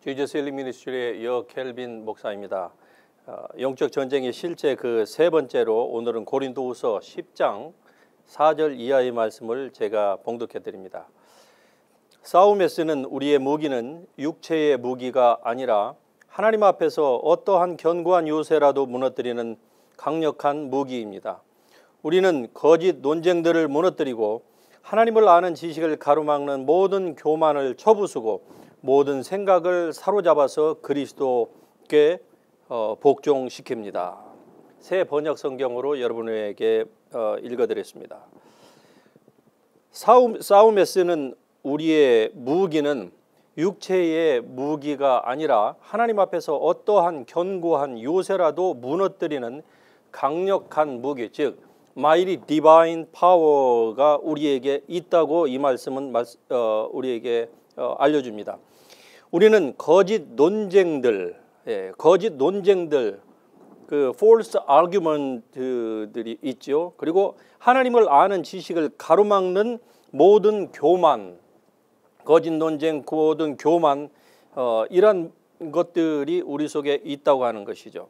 Jesus Healing Ministry의 여 켈빈 목사입니다. 영적 전쟁의 실제 그 세 번째로 오늘은 고린도후서 10장 4절 이하의 말씀을 제가 봉독해 드립니다. 싸움에 쓰는 우리의 무기는 육체의 무기가 아니라 하나님 앞에서 어떠한 견고한 요새라도 무너뜨리는 강력한 무기입니다. 우리는 거짓 논쟁들을 무너뜨리고 하나님을 아는 지식을 가로막는 모든 교만을 쳐부수고 모든 생각을 사로잡아서 그리스도께 복종시킵니다. 새 번역 성경으로 여러분에게 읽어드렸습니다. 싸움에 쓰는 우리의 무기는 육체의 무기가 아니라 하나님 앞에서 어떠한 견고한 요새라도 무너뜨리는 강력한 무기, 즉 Mighty Divine Power가 우리에게 있다고 이 말씀은 우리에게 알려줍니다. 우리는 거짓 논쟁들, 그 false argument들이 있죠. 그리고 하나님을 아는 지식을 가로막는 모든 교만, 거짓 논쟁, 모든 교만, 이런 것들이 우리 속에 있다고 하는 것이죠.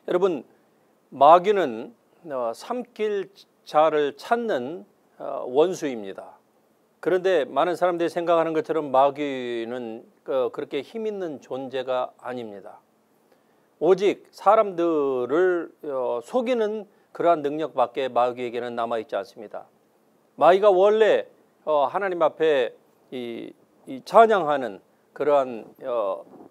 여러분, 마귀는 삼킬 자를 찾는 원수입니다. 그런데 많은 사람들이 생각하는 것처럼 마귀는 그렇게 힘 있는 존재가 아닙니다. 오직 사람들을 속이는 그러한 능력밖에 마귀에게는 남아있지 않습니다. 마귀가 원래 하나님 앞에 이 찬양하는 그러한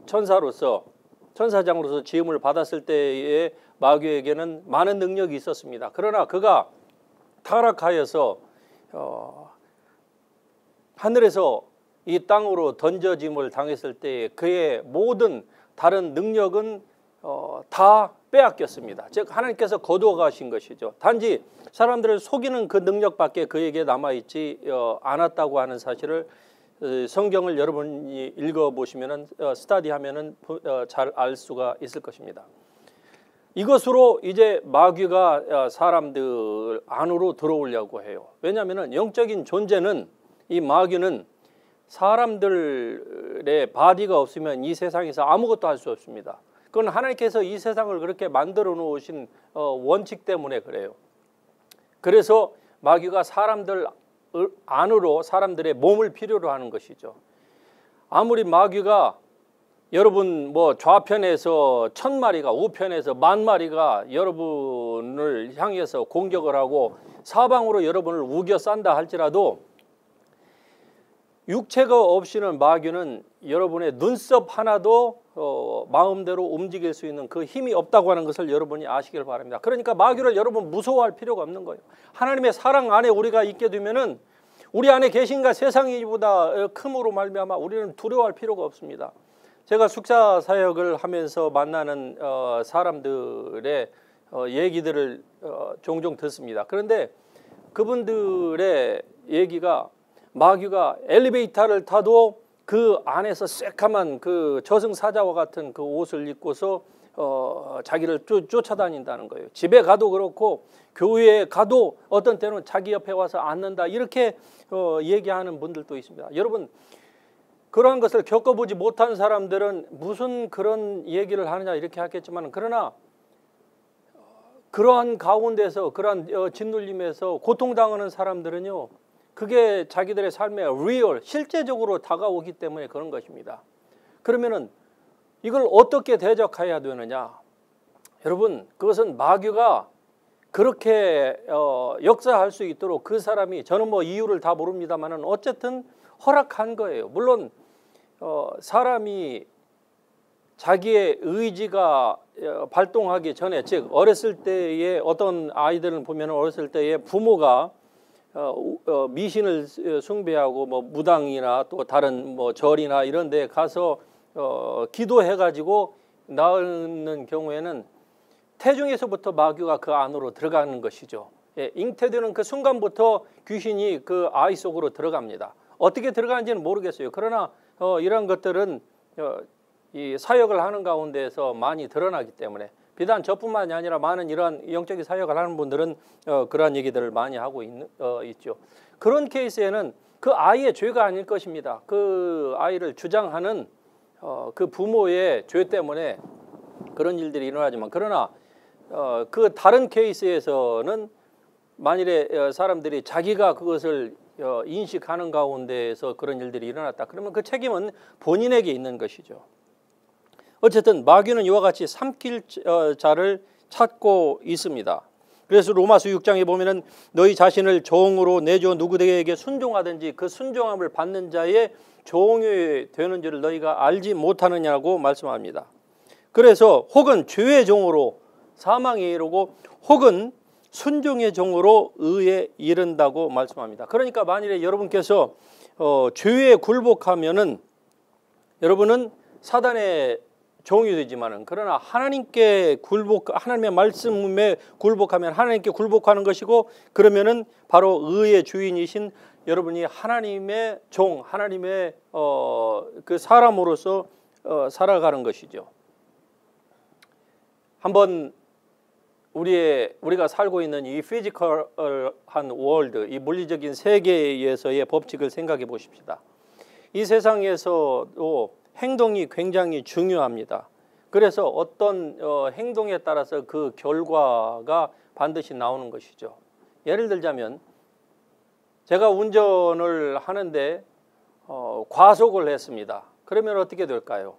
천사장으로서 지음을 받았을 때에 마귀에게는 많은 능력이 있었습니다. 그러나 그가 타락하여서 하늘에서 이 땅으로 던져짐을 당했을 때에 그의 모든 다른 능력은 다 빼앗겼습니다. 즉 하나님께서 거두어 가신 것이죠. 단지 사람들을 속이는 그 능력밖에 그에게 남아있지 않았다고 하는 사실을 성경을 여러분이 읽어보시면 스터디하면 잘 알 수가 있을 것입니다. 이것으로 이제 마귀가 사람들 안으로 들어오려고 해요. 왜냐하면 영적인 존재는, 이 마귀는 사람들의 바디가 없으면 이 세상에서 아무것도 할 수 없습니다. 그건 하나님께서 이 세상을 그렇게 만들어 놓으신 원칙 때문에 그래요. 그래서 마귀가 사람들 안으로 사람들의 몸을 필요로 하는 것이죠. 아무리 마귀가 여러분 좌편에서 1000마리가, 우편에서 10,000마리가 여러분을 향해서 공격을 하고 사방으로 여러분을 우겨 싼다 할지라도 육체가 없이는 마귀는 여러분의 눈썹 하나도 마음대로 움직일 수 있는 그 힘이 없다고 하는 것을 여러분이 아시길 바랍니다. 그러니까 마귀를 여러분 무서워할 필요가 없는 거예요. 하나님의 사랑 안에 우리가 있게 되면은 우리 안에 계신가 세상이보다 큼으로 말미암아 우리는 두려워할 필요가 없습니다. 제가 숙사 사역을 하면서 만나는 사람들의 얘기들을 종종 듣습니다. 그런데 그분들의 얘기가 마귀가 엘리베이터를 타도 그 안에서 새까만 그 저승사자와 같은 그 옷을 입고서 자기를 쫓아다닌다는 거예요. 집에 가도 그렇고 교회에 가도 어떤 때는 자기 옆에 와서 앉는다, 이렇게 얘기하는 분들도 있습니다. 여러분, 그러한 것을 겪어보지 못한 사람들은 무슨 그런 얘기를 하느냐 이렇게 하겠지만, 그러나 그러한 가운데서 그러한 짓눌림에서 고통당하는 사람들은요, 그게 자기들의 삶에 리얼, 실제적으로 다가오기 때문에 그런 것입니다. 그러면은 이걸 어떻게 대적해야 되느냐? 여러분, 그것은 마귀가 그렇게 역사할 수 있도록 그 사람이, 저는 이유를 다 모릅니다만은 어쨌든 허락한 거예요. 물론 사람이 자기의 의지가 발동하기 전에, 즉 어렸을 때에 어떤 아이들을 보면 어렸을 때에 부모가 미신을 숭배하고 무당이나 또 다른 절이나 이런 데 가서 기도해 가지고 낳는 경우에는 태중에서부터 마귀가 그 안으로 들어가는 것이죠. 잉태되는 그 순간부터 귀신이 그 아이 속으로 들어갑니다. 어떻게 들어가는지는 모르겠어요. 그러나 이런 것들은 이 사역을 하는 가운데서 많이 드러나기 때문에, 비단 저뿐만이 아니라 많은 이러한 영적인 사역을 하는 분들은 그러한 얘기들을 많이 하고 있죠. 그런 케이스에는 그 아이의 죄가 아닐 것입니다. 그 아이를 주장하는 그 부모의 죄 때문에 그런 일들이 일어나지만, 그러나 그 다른 케이스에서는 만일에 사람들이 자기가 그것을 인식하는 가운데에서 그런 일들이 일어났다, 그러면 그 책임은 본인에게 있는 것이죠. 어쨌든 마귀는 이와 같이 삼킬 자를 찾고 있습니다. 그래서 로마서 6장에 보면은 너희 자신을 종으로 내줘 누구에게 순종하든지 그 순종함을 받는 자의 종이 되는 줄을 너희가 알지 못하느냐고 말씀합니다. 그래서 혹은 죄의 종으로 사망에 이르고 혹은 순종의 종으로 의에 이른다고 말씀합니다. 그러니까 만일에 여러분께서 죄에 굴복하면은 여러분은 사단의 종이 되지만은, 그러나 하나님께 하나님의 말씀에 굴복하면 하나님께 굴복하는 것이고, 그러면은 바로 의의 주인이신 여러분이 하나님의 종, 하나님의 그 사람으로서 살아가는 것이죠. 한번 우리가 살고 있는 이 피지컬한 월드, 이 물리적인 세계에서의 법칙을 생각해 보십시다. 이 세상에서도 행동이 굉장히 중요합니다. 그래서 어떤 행동에 따라서 그 결과가 반드시 나오는 것이죠. 예를 들자면 제가 운전을 하는데 과속을 했습니다. 그러면 어떻게 될까요?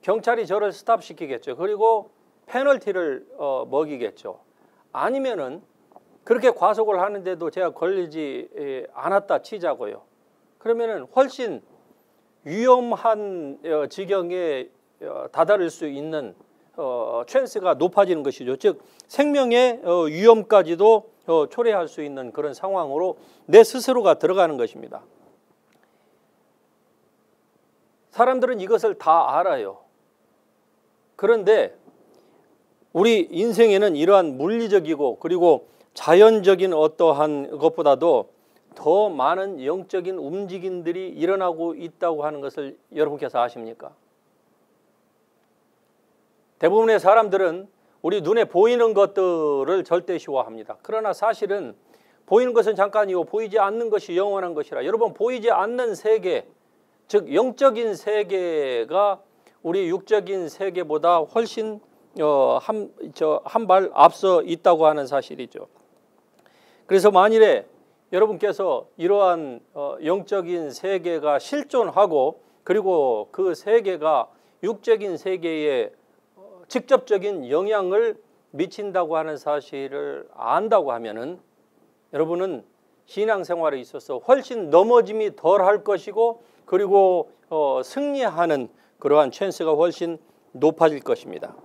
경찰이 저를 스탑시키겠죠. 그리고 페널티를 먹이겠죠. 아니면은 그렇게 과속을 하는데도 제가 걸리지 않았다 치자고요. 그러면은 훨씬 위험한 지경에 다다를 수 있는 찬스가 높아지는 것이죠. 즉 생명의 위험까지도 초래할 수 있는 그런 상황으로 내 스스로가 들어가는 것입니다. 사람들은 이것을 다 알아요. 그런데 우리 인생에는 이러한 물리적이고 그리고 자연적인 어떠한 것보다도 더 많은 영적인 움직임들이 일어나고 있다고 하는 것을 여러분께서 아십니까? 대부분의 사람들은 우리 눈에 보이는 것들을 절대시화합니다. 그러나 사실은 보이는 것은 잠깐이고 보이지 않는 것이 영원한 것이라, 여러분 보이지 않는 세계, 즉 영적인 세계가 우리 육적인 세계보다 훨씬 한 발 앞서 있다고 하는 사실이죠. 그래서 만일에 여러분께서 이러한 영적인 세계가 실존하고 그리고 그 세계가 육적인 세계에 직접적인 영향을 미친다고 하는 사실을 안다고 하면은 여러분은 신앙생활에 있어서 훨씬 넘어짐이 덜할 것이고, 그리고 승리하는 그러한 찬스가 훨씬 높아질 것입니다.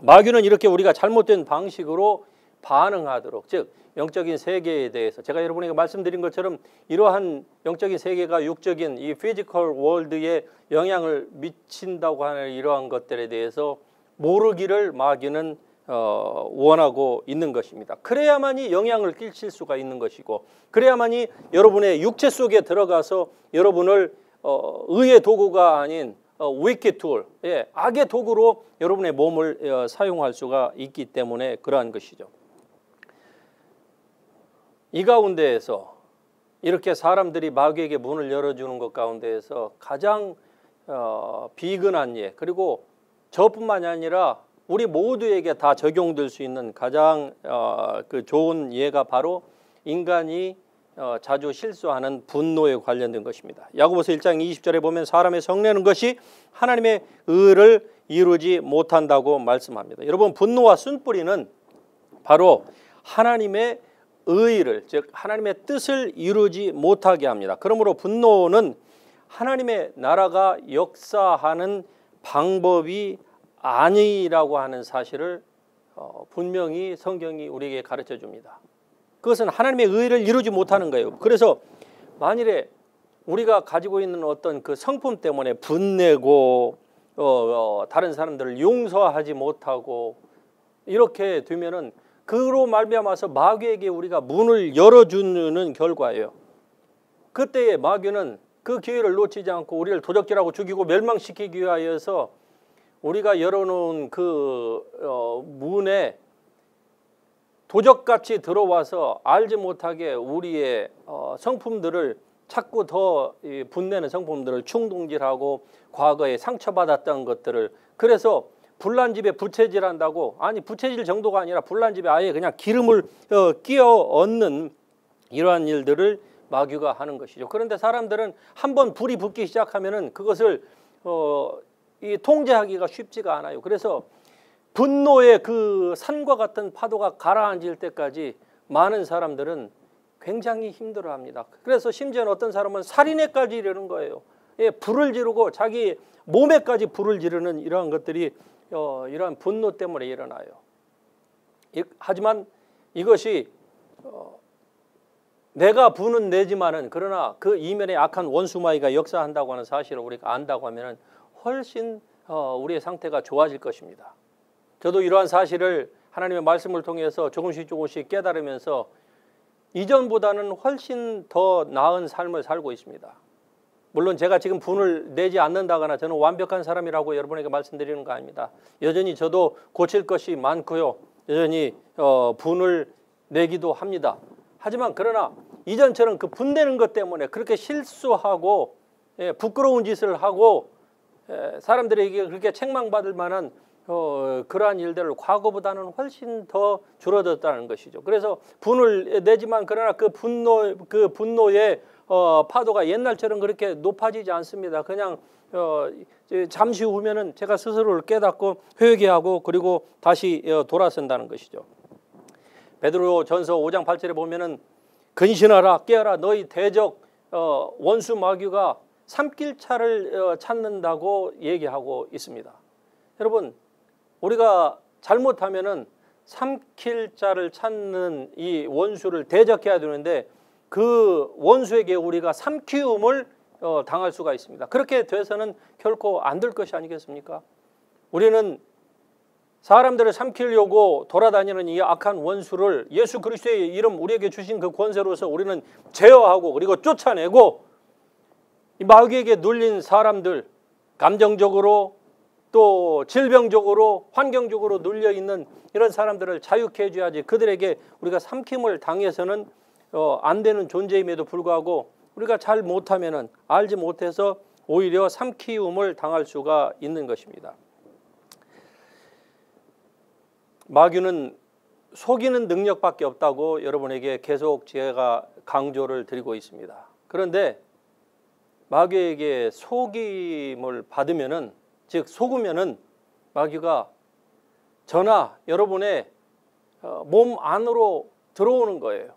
마귀는 이렇게 우리가 잘못된 방식으로 반응하도록, 즉 영적인 세계에 대해서 제가 여러분에게 말씀드린 것처럼 이러한 영적인 세계가 육적인 이 피지컬 월드에 영향을 미친다고 하는 이러한 것들에 대해서 모르기를 마귀는 원하고 있는 것입니다. 그래야만이 영향을 끼칠 수가 있는 것이고, 그래야만이 여러분의 육체 속에 들어가서 여러분을 의의 도구가 아닌 wicked tool, 악의 도구로 여러분의 몸을 사용할 수가 있기 때문에 그러한 것이죠. 이 가운데에서 이렇게 사람들이 마귀에게 문을 열어주는 것 가운데에서 가장 비근한 예, 그리고 저뿐만이 아니라 우리 모두에게 다 적용될 수 있는 가장 그 좋은 예가 바로 인간이 자주 실수하는 분노에 관련된 것입니다. 야고보서 1장 20절에 보면 사람의 성내는 것이 하나님의 의를 이루지 못한다고 말씀합니다. 여러분, 분노와 쓴뿌리는 바로 하나님의 의를, 즉 하나님의 뜻을 이루지 못하게 합니다. 그러므로 분노는 하나님의 나라가 역사하는 방법이 아니라고 하는 사실을 분명히 성경이 우리에게 가르쳐 줍니다. 그것은 하나님의 의를 이루지 못하는 거예요. 그래서 만일에 우리가 가지고 있는 어떤 그 성품 때문에 분내고 다른 사람들을 용서하지 못하고 이렇게 되면은 그로 말미암아서 마귀에게 우리가 문을 열어주는 결과예요. 그때의 마귀는 그 기회를 놓치지 않고 우리를 도적질하고 죽이고 멸망시키기 위하여서 우리가 열어놓은 그 문에 도적같이 들어와서 알지 못하게 우리의 성품들을 자꾸 더 분내는 성품들을 충동질하고 과거에 상처받았던 것들을, 그래서 불난집에 부채질한다고, 아니 부채질 정도가 아니라 불난집에 아예 그냥 기름을 끼워 얹는 이러한 일들을 마귀가 하는 것이죠. 그런데 사람들은 한번 불이 붙기 시작하면은 그것을 통제하기가 쉽지가 않아요. 그래서 분노의 그 산과 같은 파도가 가라앉을 때까지 많은 사람들은 굉장히 힘들어합니다. 그래서 심지어는 어떤 사람은 살인에까지 이르는 거예요. 예, 불을 지르고 자기 몸에까지 불을 지르는 이러한 것들이 이러한 분노 때문에 일어나요. 하지만 이것이 내가 부는 내지만은, 그러나 그 이면에 악한 원수마귀가 역사한다고 하는 사실을 우리가 안다고 하면은 훨씬 우리의 상태가 좋아질 것입니다. 저도 이러한 사실을 하나님의 말씀을 통해서 조금씩 깨달으면서 이전보다는 훨씬 더 나은 삶을 살고 있습니다. 물론 제가 지금 분을 내지 않는다거나 저는 완벽한 사람이라고 여러분에게 말씀드리는 거 아닙니다. 여전히 저도 고칠 것이 많고요. 여전히 분을 내기도 합니다. 하지만 그러나 이전처럼 그 분내는 것 때문에 그렇게 실수하고 부끄러운 짓을 하고 사람들에게 그렇게 책망받을 만한 그러한 일들을 과거보다는 훨씬 더 줄어들었다는 것이죠. 그래서 분을 내지만 그러나 그 분노의 파도가 옛날처럼 그렇게 높아지지 않습니다. 그냥 잠시 후면은 제가 스스로를 깨닫고 회개하고 그리고 다시 돌아선다는 것이죠. 베드로전서 5장 8절에 보면은 근신하라 깨어라 너희 대적 원수 마귀가 삼킬 차를 찾는다고 얘기하고 있습니다. 여러분, 우리가 잘못하면은 삼킬 자를 찾는 이 원수를 대적해야 되는데 그 원수에게 우리가 삼키움을 당할 수가 있습니다. 그렇게 돼서는 결코 안 될 것이 아니겠습니까? 우리는 사람들을 삼키려고 돌아다니는 이 악한 원수를 예수 그리스도의 이름 우리에게 주신 그 권세로서 우리는 제어하고 그리고 쫓아내고, 이 마귀에게 눌린 사람들, 감정적으로 또 질병적으로 환경적으로 눌려있는 이런 사람들을 자유케 해줘야지, 그들에게 우리가 삼킴을 당해서는 안 되는 존재임에도 불구하고 우리가 잘 못하면은, 알지 못해서 오히려 삼키움을 당할 수가 있는 것입니다. 마귀는 속이는 능력밖에 없다고 여러분에게 계속 제가 강조를 드리고 있습니다. 그런데 마귀에게 속임을 받으면은, 즉 속으면은 마귀가 저나 여러분의 몸 안으로 들어오는 거예요.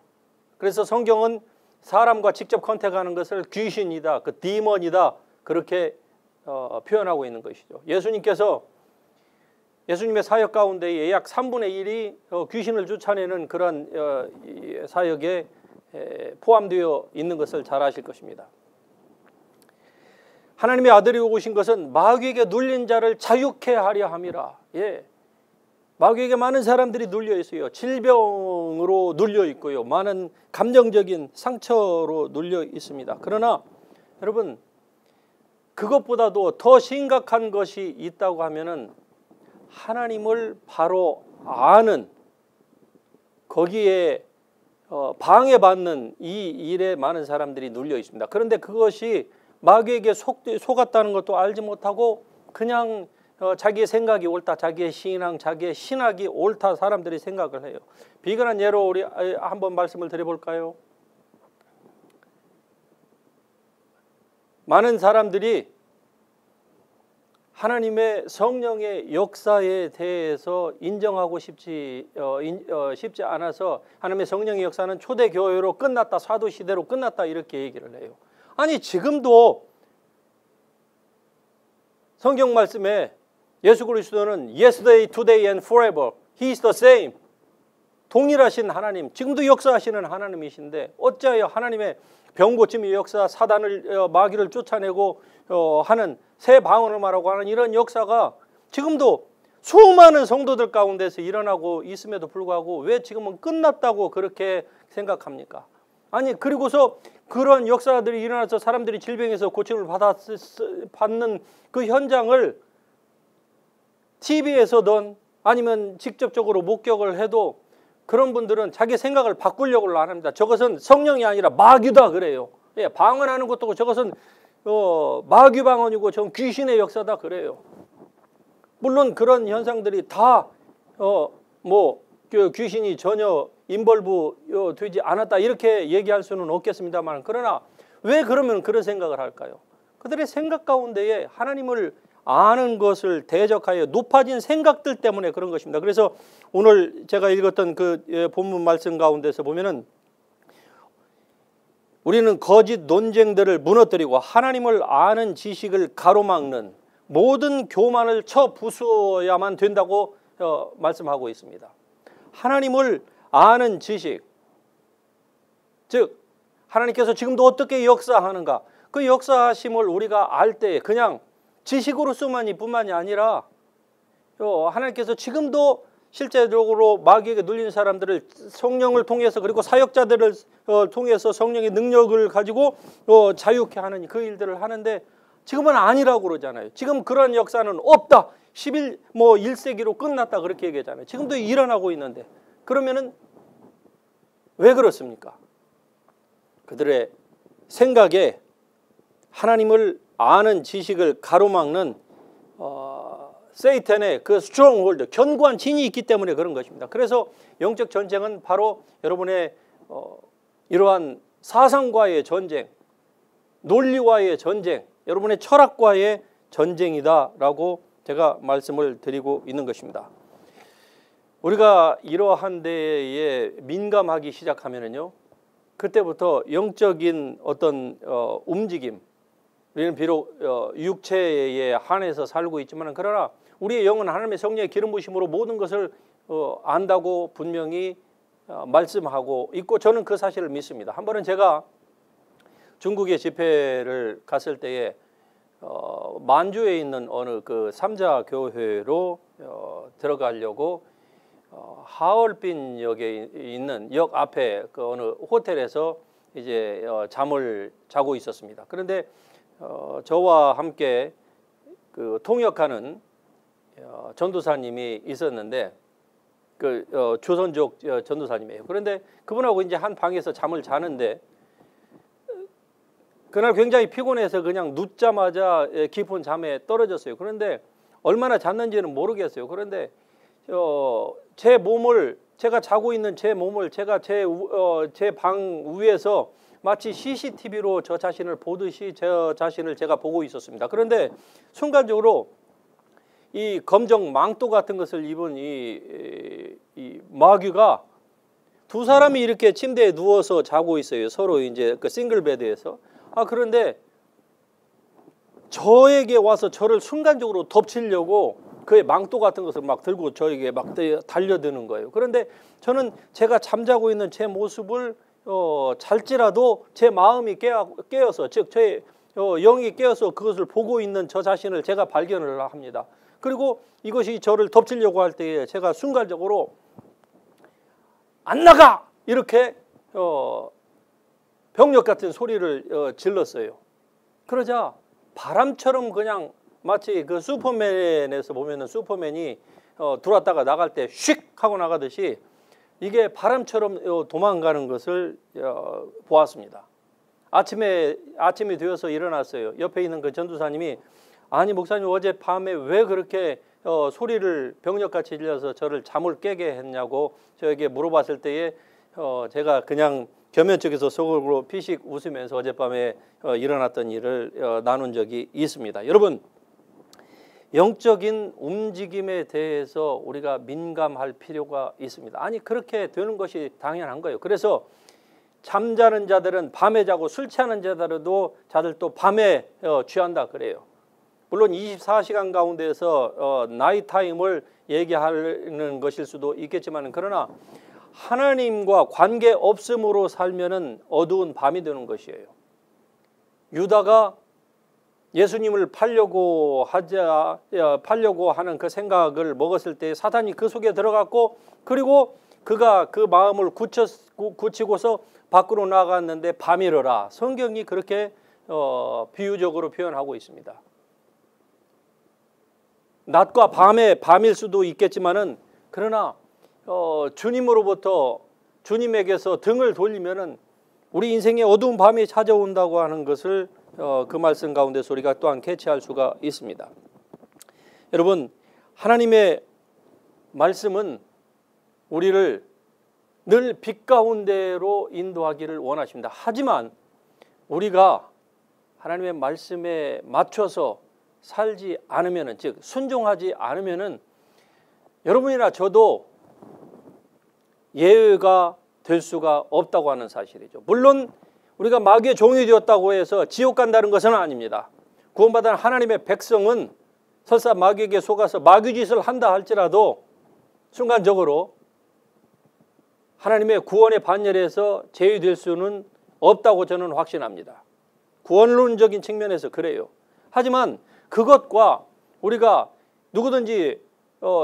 그래서 성경은 사람과 직접 컨택하는 것을 귀신이다, 그 디몬이다, 그렇게 표현하고 있는 것이죠. 예수님의 사역 가운데 약 3분의 1이 귀신을 쫓아내는 그런 사역에 포함되어 있는 것을 잘 아실 것입니다. 하나님의 아들이 오신 것은 마귀에게 눌린 자를 자유케 하려 함이라. 예. 마귀에게 많은 사람들이 눌려 있어요. 질병으로 눌려 있고요. 많은 감정적인 상처로 눌려 있습니다. 그러나 여러분, 그것보다도 더 심각한 것이 있다고 하면은 하나님을 바로 아는, 거기에 방해받는 이 일에 많은 사람들이 눌려 있습니다. 그런데 그것이 마귀에게 속았다는 것도 알지 못하고 그냥 자기의 생각이 옳다, 자기의 신앙, 자기의 신학이 옳다 사람들이 생각을 해요. 비근한 예로 우리 한번 말씀을 드려볼까요? 많은 사람들이 하나님의 성령의 역사에 대해서 인정하고 싶지 않아서 하나님의 성령의 역사는 초대교회로 끝났다, 사도시대로 끝났다 이렇게 얘기를 해요. 아니 지금도 성경 말씀에 예수 그리스도는 yesterday, today and forever, He is the same, 동일하신 하나님, 지금도 역사하시는 하나님이신데 어찌하여 하나님의 병고침의 역사, 사단을 마귀를 쫓아내고 하는 새 방언을 말하고 하는 이런 역사가 지금도 수많은 성도들 가운데서 일어나고 있음에도 불구하고 왜 지금은 끝났다고 그렇게 생각합니까? 아니 그리고서 그런 역사들이 일어나서 사람들이 질병에서 고침을 받는 그 현장을 TV에서든 아니면 직접적으로 목격을 해도 그런 분들은 자기 생각을 바꾸려고 안 합니다. 저것은 성령이 아니라 마귀다 그래요. 예, 방언하는 것도 저것은 마귀 방언이고 전 귀신의 역사다 그래요. 물론 그런 현상들이 다 귀신이 전혀 인벌브 되지 않았다 이렇게 얘기할 수는 없겠습니다만, 그러나 왜 그러면 그런 생각을 할까요? 그들의 생각 가운데에 하나님을 아는 것을 대적하여 높아진 생각들 때문에 그런 것입니다. 그래서 오늘 제가 읽었던 그 본문 말씀 가운데서 보면은 우리는 거짓 논쟁들을 무너뜨리고 하나님을 아는 지식을 가로막는 모든 교만을 쳐 부수어야만 된다고 말씀하고 있습니다. 하나님을 아는 지식, 즉 하나님께서 지금도 어떻게 역사하는가, 그 역사하심을 우리가 알 때 그냥 지식으로서만이 아니라 하나님께서 지금도 실제적으로 마귀에게 눌린 사람들을 성령을 통해서 그리고 사역자들을 통해서 성령의 능력을 가지고 자유케 하는 그 일들을 하는데 지금은 아니라고 그러잖아요. 지금 그런 역사는 없다. 1세기로 끝났다 그렇게 얘기하잖아요. 지금도 일어나고 있는데 그러면은 왜 그렇습니까? 그들의 생각에 하나님을 아는 지식을 가로막는 세이탄의 그 스트롱홀드, 견고한 진이 있기 때문에 그런 것입니다. 그래서 영적 전쟁은 바로 여러분의 이러한 사상과의 전쟁, 논리와의 전쟁, 여러분의 철학과의 전쟁이다라고 제가 말씀을 드리고 있는 것입니다. 우리가 이러한 데에 민감하기 시작하면은요, 그때부터 영적인 어떤 움직임, 우리는 비록 육체에 한해서 살고 있지만 그러나 우리의 영은 하나님의 성령의 기름 부으심으로 모든 것을 안다고 분명히 말씀하고 있고 저는 그 사실을 믿습니다. 한 번은 제가 중국에 집회를 갔을 때에 만주에 있는 어느 그 삼자 교회로 들어가려고 하얼빈 역에 있는 역 앞에 그 어느 호텔에서 이제 잠을 자고 있었습니다. 그런데 저와 함께 그 통역하는 전도사님이 있었는데 그 조선족 전도사님이에요. 그런데 그분하고 이제 한 방에서 잠을 자는데 그날 굉장히 피곤해서 그냥 눕자마자 깊은 잠에 떨어졌어요. 그런데 얼마나 잤는지는 모르겠어요. 그런데 제 몸을, 제가 자고 있는 제 몸을 제가 제 방 위에서 마치 CCTV로 저 자신을 보듯이 저 자신을 제가 보고 있었습니다. 그런데 순간적으로 이 검정 망토 같은 것을 입은 이 마귀가 두 사람이 이렇게 침대에 누워서 자고 있어요. 서로 이제 그 싱글 베드에서. 그런데 저에게 와서 저를 순간적으로 덮치려고 그의 망토 같은 것을 막 들고 저에게 막 달려드는 거예요. 그런데 저는 제가 잠자고 있는 제 모습을 잘지라도 제 마음이 깨어서, 즉 제 영이 깨어서 그것을 보고 있는 저 자신을 제가 발견을 합니다. 그리고 이것이 저를 덮치려고 할 때에 제가 순간적으로 안 나가! 이렇게 병력 같은 소리를 질렀어요. 그러자 바람처럼 그냥 마치 그 슈퍼맨에서 보면은 슈퍼맨이 들어왔다가 나갈 때 슉 하고 나가듯이 이게 바람처럼 도망가는 것을 보았습니다. 아침이 되어서 일어났어요. 옆에 있는 그 전도사님이 아니 목사님 어젯밤에 왜 그렇게 소리를 병력같이 질려서 저를 잠을 깨게 했냐고 저에게 물어봤을 때에 제가 그냥 겸연쩍에서 속으로 피식 웃으면서 어젯밤에 일어났던 일을 나눈 적이 있습니다. 여러분, 영적인 움직임에 대해서 우리가 민감할 필요가 있습니다. 아니 그렇게 되는 것이 당연한 거예요. 그래서 잠자는 자들은 밤에 자고 술 취하는 자들도 밤에 취한다 그래요. 물론 24시간 가운데서 나이타임을 얘기하는 것일 수도 있겠지만 그러나 하나님과 관계 없음으로 살면은 어두운 밤이 되는 것이에요. 유다가 예수님을 팔려고 하는 그 생각을 먹었을 때 사단이 그 속에 들어갔고 그리고 그가 그 마음을 굳히고서 밖으로 나갔는데 밤이러라. 성경이 그렇게 비유적으로 표현하고 있습니다. 낮과 밤일 수도 있겠지만은 그러나 주님으로부터 주님에게서 등을 돌리면은 우리 인생에 어두운 밤이 찾아온다고 하는 것을 그 말씀 가운데서 우리가 또한 캐치할 수가 있습니다. 여러분, 하나님의 말씀은 우리를 늘 빛 가운데로 인도하기를 원하십니다. 하지만 우리가 하나님의 말씀에 맞춰서 살지 않으면은, 즉 순종하지 않으면은 여러분이나 저도 예외가 될 수가 없다고 하는 사실이죠. 물론 우리가 마귀의 종이 되었다고 해서 지옥 간다는 것은 아닙니다. 구원받은 하나님의 백성은 설사 마귀에게 속아서 마귀 짓을 한다 할지라도 순간적으로 하나님의 구원의 반열에서 제외될 수는 없다고 저는 확신합니다. 구원론적인 측면에서 그래요. 하지만 그것과 우리가 누구든지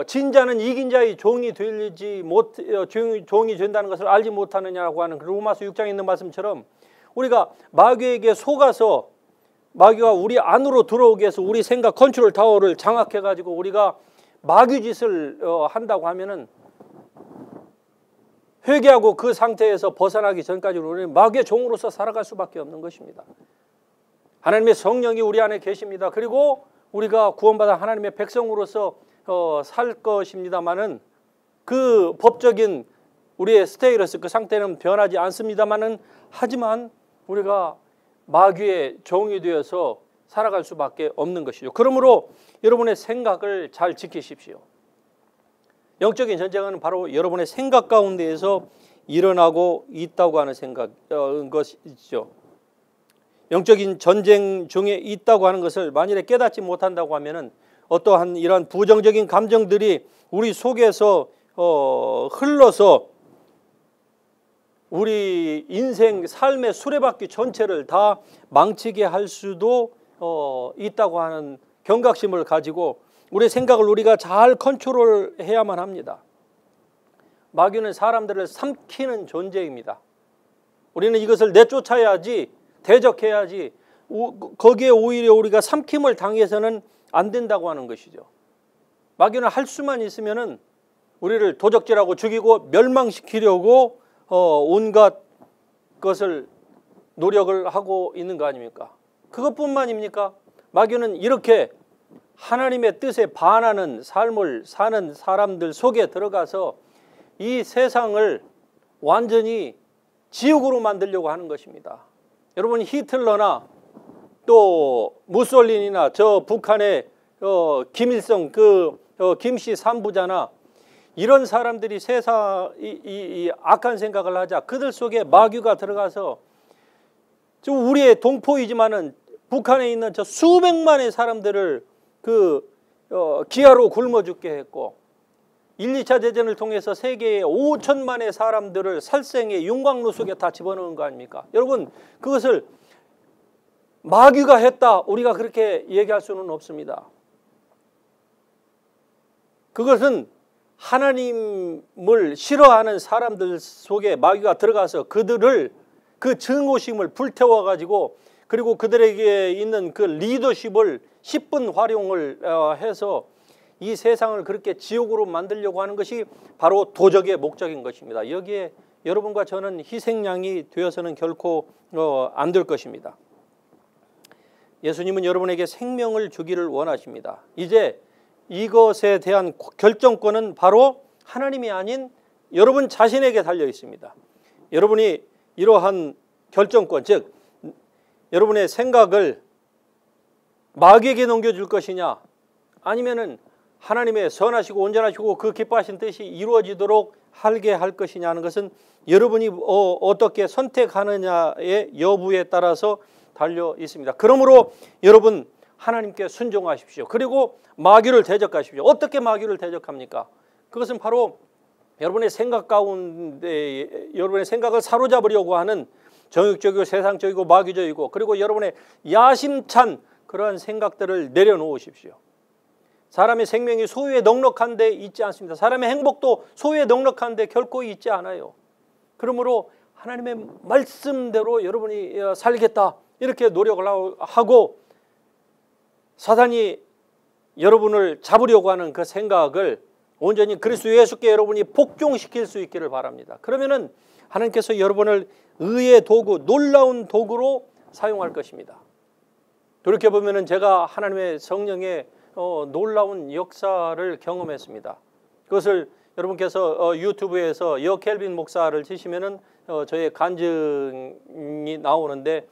진자는 이긴 자의 종이 종이 된다는 것을 알지 못하느냐라고 하는 로마서 6장에 있는 말씀처럼 우리가 마귀에게 속아서 마귀가 우리 안으로 들어오게 해서 우리 생각 컨트롤 타워를 장악해 가지고 우리가 마귀 짓을 한다고 하면은 회개하고 그 상태에서 벗어나기 전까지 우리는 마귀의 종으로서 살아갈 수밖에 없는 것입니다. 하나님의 성령이 우리 안에 계십니다. 그리고 우리가 구원받은 하나님의 백성으로서 살 것입니다마는 그 법적인 우리의 스테이러스 그 상태는 변하지 않습니다마는 하지만 우리가 마귀의 종이 되어서 살아갈 수밖에 없는 것이죠. 그러므로 여러분의 생각을 잘 지키십시오. 영적인 전쟁은 바로 여러분의 생각 가운데에서 일어나고 있다고 하는 것이죠. 영적인 전쟁 중에 있다고 하는 것을 만일에 깨닫지 못한다고 하면은 어떠한 이러한 부정적인 감정들이 우리 속에서 흘러서 우리 인생 삶의 수레바퀴 전체를 다 망치게 할 수도 있다고 하는 경각심을 가지고 우리의 생각을 우리가 잘 컨트롤해야만 합니다. 마귀는 사람들을 삼키는 존재입니다. 우리는 이것을 내쫓아야지, 대적해야지, 거기에 오히려 우리가 삼킴을 당해서는 안 된다고 하는 것이죠. 마귀는 할 수만 있으면은 우리를 도적질하고 죽이고 멸망시키려고 온갖 것을 노력을 하고 있는 거 아닙니까? 그것뿐만입니까? 마귀는 이렇게 하나님의 뜻에 반하는 삶을 사는 사람들 속에 들어가서 이 세상을 완전히 지옥으로 만들려고 하는 것입니다. 여러분, 히틀러나 또 무솔린이나 저 북한의 김일성 김씨 산부자나 이런 사람들이 이 악한 생각을 하자 그들 속에 마귀가 들어가서 우리의 동포이지만은 북한에 있는 저 수백만의 사람들을 기아로 굶어 죽게 했고 1, 2차 대전을 통해서 세계의 5천만의 사람들을 살생의 윤곽로 속에 다 집어넣은 거 아닙니까? 여러분, 그것을 마귀가 했다 우리가 그렇게 얘기할 수는 없습니다. 그것은 하나님을 싫어하는 사람들 속에 마귀가 들어가서 그들을 그 증오심을 불태워 가지고 그리고 그들에게 있는 그 리더십을 10분 활용을 해서 이 세상을 그렇게 지옥으로 만들려고 하는 것이 바로 도적의 목적인 것입니다. 여기에 여러분과 저는 희생양이 되어서는 결코 안 될 것입니다. 예수님은 여러분에게 생명을 주기를 원하십니다. 이제 이것에 대한 결정권은 바로 하나님이 아닌 여러분 자신에게 달려 있습니다. 여러분이 이러한 결정권, 즉 여러분의 생각을 마귀에게 넘겨줄 것이냐 아니면은 하나님의 선하시고 온전하시고 그 기뻐하신 뜻이 이루어지도록 하게 할 것이냐 하는 것은 여러분이 어떻게 선택하느냐의 여부에 따라서 달려 있습니다. 그러므로 여러분 하나님께 순종하십시오. 그리고 마귀를 대적하십시오. 어떻게 마귀를 대적합니까? 그것은 바로 여러분의 생각 가운데 여러분의 생각을 사로잡으려고 하는 정욕적이고 세상적이고 마귀적이고 그리고 여러분의 야심찬 그러한 생각들을 내려놓으십시오. 사람의 생명이 소유에 넉넉한 데 있지 않습니다. 사람의 행복도 소유에 넉넉한 데 결코 있지 않아요. 그러므로 하나님의 말씀대로 여러분이 살겠다 이렇게 노력을 하고 사단이 여러분을 잡으려고 하는 그 생각을 온전히 그리스도 예수께 여러분이 복종시킬 수 있기를 바랍니다. 그러면은 하나님께서 여러분을 의의 도구, 놀라운 도구로 사용할 것입니다. 돌이켜보면 제가 하나님의 성령의 놀라운 역사를 경험했습니다. 그것을 여러분께서 유튜브에서 여 켈빈 목사를 치시면은 저의 간증이 나오는데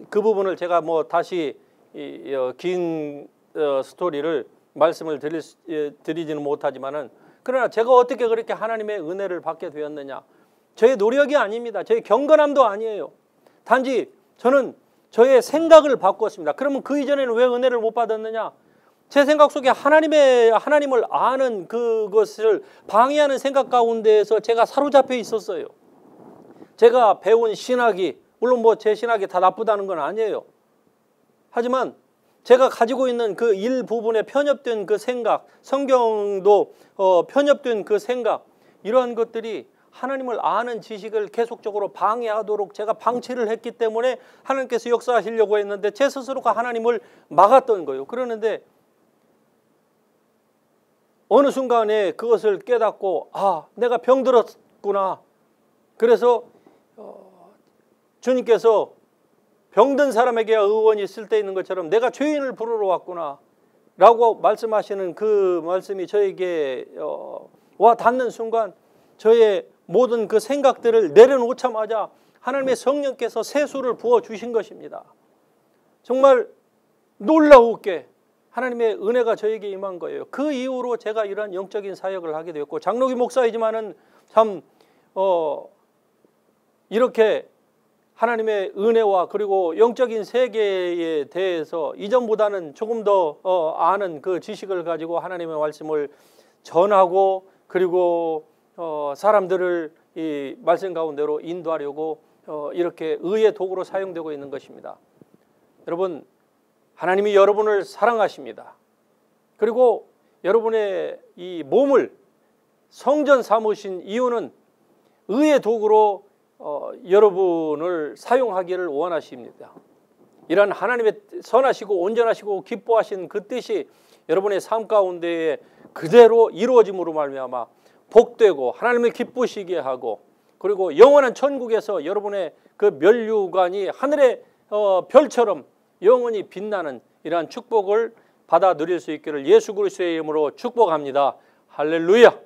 그 부분을 제가 뭐 다시 긴 스토리를 말씀을 드리지는 못하지만은 그러나 제가 어떻게 그렇게 하나님의 은혜를 받게 되었느냐? 저의 노력이 아닙니다. 저의 경건함도 아니에요. 단지 저는 저의 생각을 바꿨습니다. 그러면 그 이전에는 왜 은혜를 못 받았느냐? 제 생각 속에 하나님을 아는 그것을 방해하는 생각 가운데에서 제가 사로잡혀 있었어요. 제가 배운 신학이 물론 뭐 제 신학이 다 나쁘다는 건 아니에요. 하지만 제가 가지고 있는 그 일부분에 편협된 그 생각, 성경도 편협된 그 생각, 이러한 것들이 하나님을 아는 지식을 계속적으로 방해하도록 제가 방치를 했기 때문에 하나님께서 역사하시려고 했는데 제 스스로가 하나님을 막았던 거예요. 그러는데 어느 순간에 그것을 깨닫고 내가 병들었구나. 그래서 주님께서 병든 사람에게 의원이 쓸데 있는 것처럼 내가 죄인을 부르러 왔구나 라고 말씀하시는 그 말씀이 저에게 와 닿는 순간 저의 모든 그 생각들을 내려놓자마자 하나님의 성령께서 세수를 부어주신 것입니다. 정말 놀라우게 하나님의 은혜가 저에게 임한 거예요. 그 이후로 제가 이러한 영적인 사역을 하게 되었고 장로교 목사이지만은 참 이렇게 하나님의 은혜와 그리고 영적인 세계에 대해서 이전보다는 조금 더 아는 그 지식을 가지고 하나님의 말씀을 전하고 그리고 사람들을 이 말씀 가운데로 인도하려고 이렇게 의의 도구로 사용되고 있는 것입니다. 여러분, 하나님이 여러분을 사랑하십니다. 그리고 여러분의 이 몸을 성전 삼으신 이유는 의의 도구로 여러분을 사용하기를 원하십니다. 이런 하나님의 선하시고 온전하시고 기뻐하신 그 뜻이 여러분의 삶 가운데에 그대로 이루어짐으로 말미암아 복되고 하나님을 기쁘시게 하고 그리고 영원한 천국에서 여러분의 그 면류관이 하늘의 별처럼 영원히 빛나는 이러한 축복을 받아 누릴 수 있기를 예수 그리스도의 이름으로 축복합니다. 할렐루야.